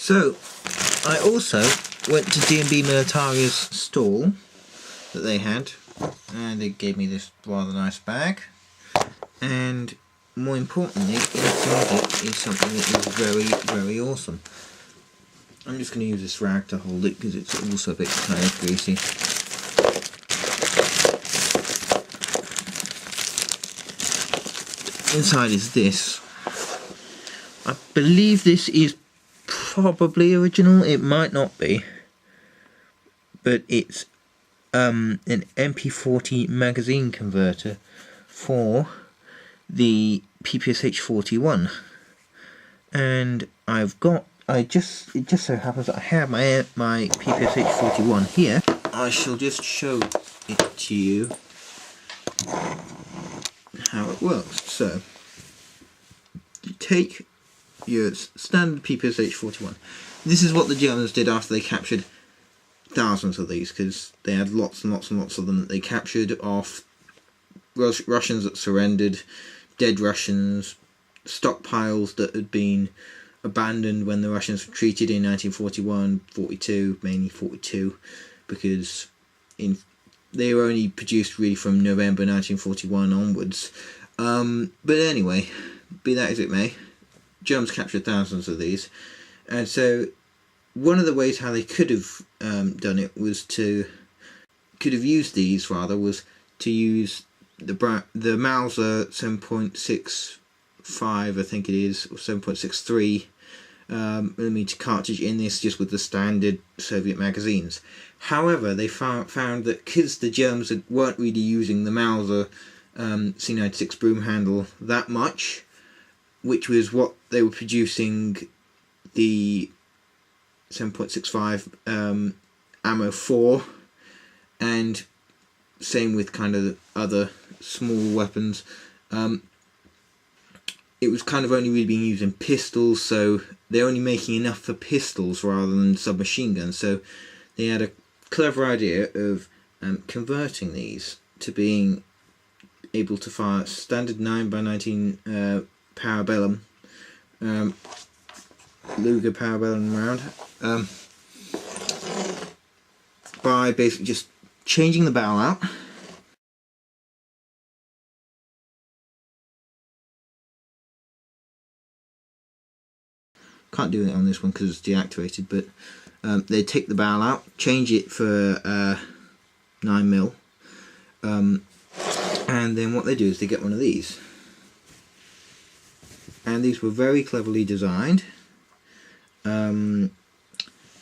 So, I also went to D&B Militari's stall that they had, and they gave me this rather nice bag, and more importantly, inside it is something that is very, very awesome. I'm just going to use this rag to hold it because it's also a bit kind of greasy. Inside is this. I believe this is probably original, it might not be, but it's an MP40 magazine converter for the PPSH 41, and it just so happens that I have my PPSH 41 here. I shall just show it to you how it works. So you take your standard PPSH 41. This is what the Germans did after they captured thousands of these, because they had lots and lots and lots of them that they captured off Russians that surrendered, dead Russians, stockpiles that had been abandoned when the Russians retreated in 1941, 42, mainly 42, because they were only produced really from November 1941 onwards. But anyway, be that as it may, Germans captured thousands of these, and so one of the ways how they could have done it was to use the Mauser 7.65, I think it is, or 7.63 millimeter cartridge in this, just with the standard Soviet magazines. However, they found that because the Germans weren't really using the Mauser C96 broom handle that much, which was what they were producing the 7.65 ammo for, and same with kind of other small weapons. It was kind of only really being used in pistols, so they're only making enough for pistols rather than submachine guns. So they had a clever idea of converting these to being able to fire standard 9x19 parabellum, Luger parabellum round, by basically just changing the barrel out. Can't do it on this one because it's deactivated, but they take the barrel out, change it for 9mm, and then what they do is they get one of these. And these were very cleverly designed.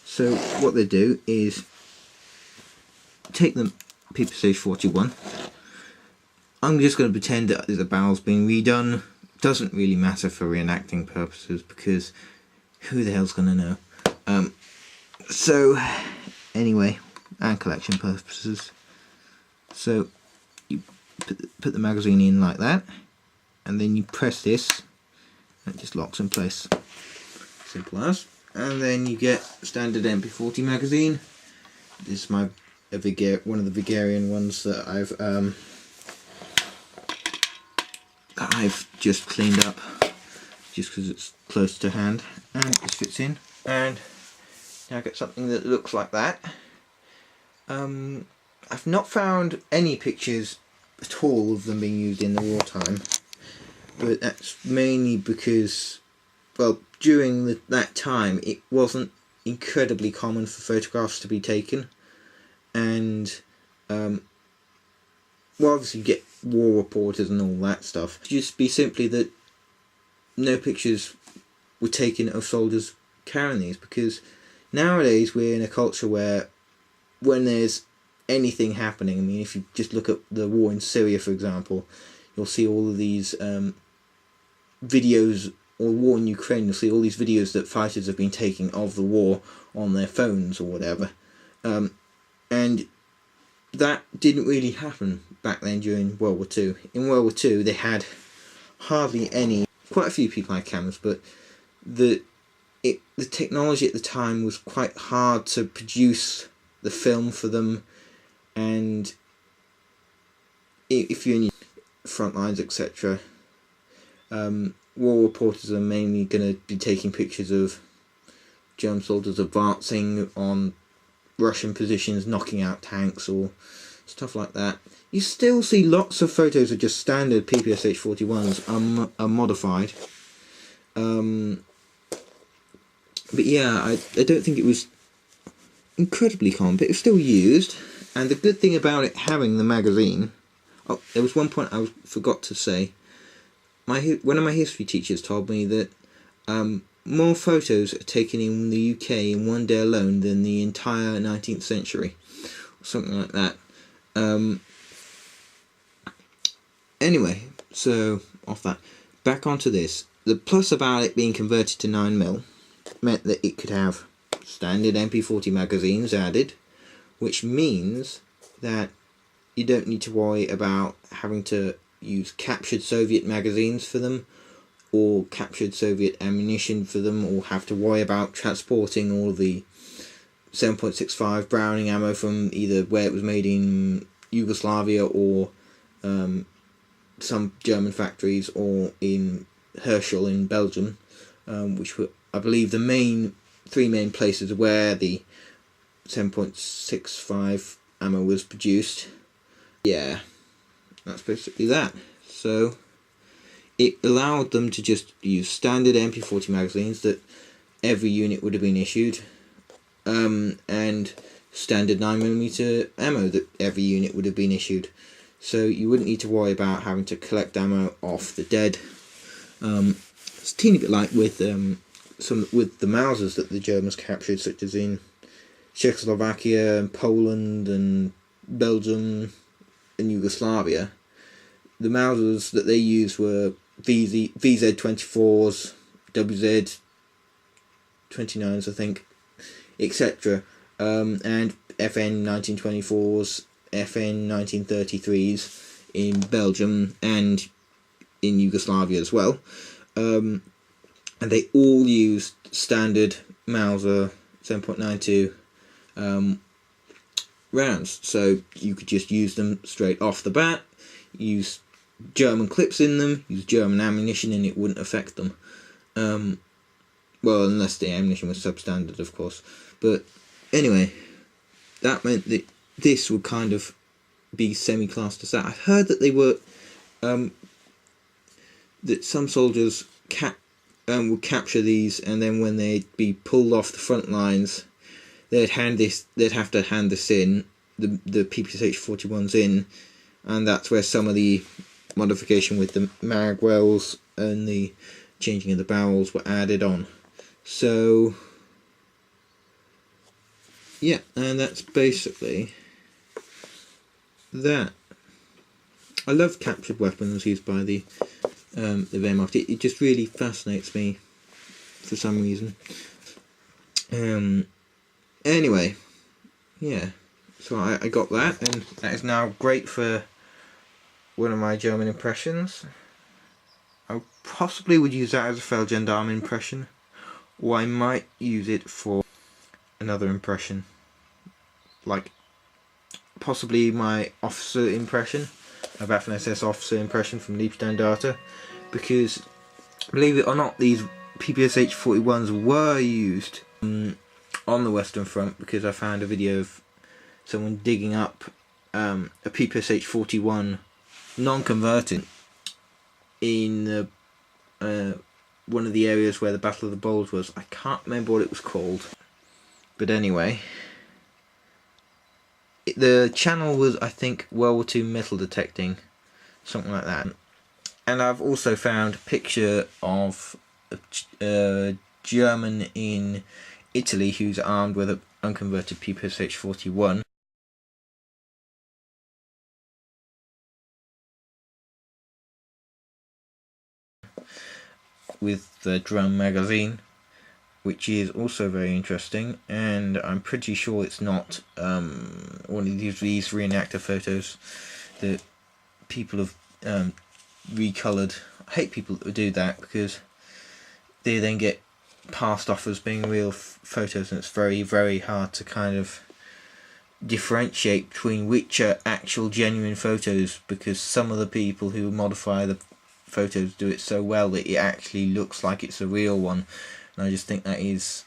So what they do is take the PPSH 41. I'm just going to pretend that the barrel's being redone. Doesn't really matter for reenacting purposes, because who the hell's going to know? So anyway, and collection purposes. So you put the magazine in like that, and then you press this, and it just locks in place. Simple as. And then you get standard MP40 magazine. This is one of the Vigarian ones that I've just cleaned up, just because it's close to hand, and it just fits in. And now I get something that looks like that. I've not found any pictures at all of them being used in the wartime, but that's mainly because, well, during that time it wasn't incredibly common for photographs to be taken, and well, obviously you get war reporters and all that stuff. It used to be simply that no pictures were taken of soldiers carrying these, because nowadays we're in a culture where when there's anything happening, I mean, if you just look at the war in Syria, for example, you'll see all of these videos, or war in Ukraine, you'll see all these videos that fighters have been taking of the war on their phones or whatever. And that didn't really happen back then during World War II. In World War II they had hardly any, quite a few people had cameras, but the technology at the time was quite hard to produce the film for them, and if you're in your front lines, etc., war reporters are mainly going to be taking pictures of German soldiers advancing on Russian positions, knocking out tanks or stuff like that. You still see lots of photos of just standard PPSH-41s unmodified. But yeah, I don't think it was incredibly common, but it was still used. And the good thing about it having the magazine... Oh, there was one point I forgot to say. One of my history teachers told me that more photos are taken in the UK in one day alone than the entire 19th century. Or something like that. Anyway, so off that. Back onto this. The plus about it being converted to 9mm meant that it could have standard MP40 magazines added, which means that you don't need to worry about having to use captured Soviet magazines for them, or captured Soviet ammunition for them, or have to worry about transporting all of the 7.65 Browning ammo from either where it was made in Yugoslavia or some German factories, or in Herschel in Belgium, which were, I believe, the three main places where the 7.65 ammo was produced. Yeah, that's basically that. So it allowed them to just use standard MP40 magazines that every unit would have been issued, and standard 9mm ammo that every unit would have been issued. So you wouldn't need to worry about having to collect ammo off the dead. It's a teeny bit like with the Mausers that the Germans captured, such as in Czechoslovakia and Poland and Belgium and Yugoslavia. The Mausers that they used were VZ-24s, WZ-29s, I think, etc. And FN-1924s, FN-1933s in Belgium and in Yugoslavia as well. And they all used standard Mauser 7.92 rounds, so you could just use them straight off the bat, use German clips in them, use German ammunition, and it wouldn't affect them. Well, unless the ammunition was substandard, of course. But anyway, that meant that this would kind of be semi-classed as that. I've heard that they were that some soldiers would capture these, and then when they'd be pulled off the front lines, they'd have to hand this in, the PPSH-41s in, and that's where some of the modification with the mag wells and the changing of the barrels were added on. So yeah, and that's basically that. I love captured weapons used by the Wehrmacht. It just really fascinates me for some reason. Anyway, yeah, so I got that, and that is now great for one of my German impressions. I possibly would use that as a Feldgendarme impression, or I might use it for another impression, like possibly my officer impression, a Waffen-SS officer impression from Liebstandarte, because believe it or not, these PPSH-41s were used on the Western Front, because I found a video of someone digging up a PPSH-41 non-converted in one of the areas where the Battle of the Bulge was. I can't remember what it was called, but anyway, the channel was, I think, World War II metal detecting, something like that. And I've also found a picture of a German in Italy who's armed with an unconverted PPSH-41. With the drum magazine, which is also very interesting, and I'm pretty sure it's not one of these reenactor photos that people have recoloured. I hate people that do that, because they then get passed off as being real photos, and it's very, very hard to kind of differentiate between which are actual genuine photos, because some of the people who modify the photos do it so well that it actually looks like it's a real one, and I just think that is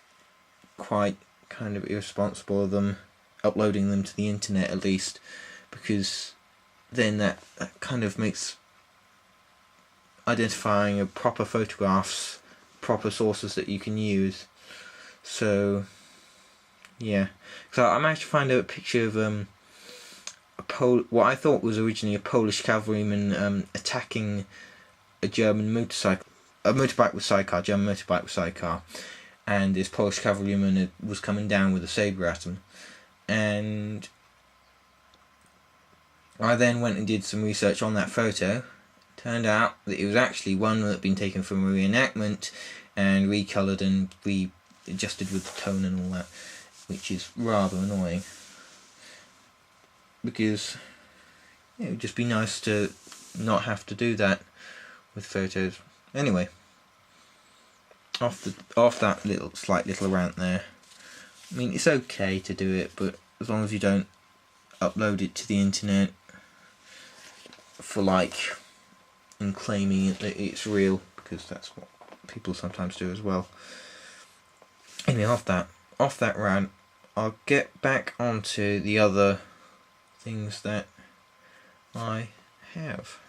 quite kind of irresponsible of them uploading them to the internet, at least, because then that kind of makes identifying a proper photographs, proper sources that you can use. So yeah, so I managed to find a picture of what I thought was originally a Polish cavalryman attacking a German motorbike with sidecar, and this Polish cavalryman was coming down with a sabre at him, and I then went and did some research on that photo. Turned out that it was actually one that had been taken from a reenactment and recoloured and readjusted with the tone and all that, which is rather annoying, because it would just be nice to not have to do that with photos. Anyway, off that slight little rant there. I mean, it's okay to do it, but as long as you don't upload it to the internet for and claiming that it's real, because that's what people sometimes do as well. Anyway, off that rant, I'll get back onto the other things that I have.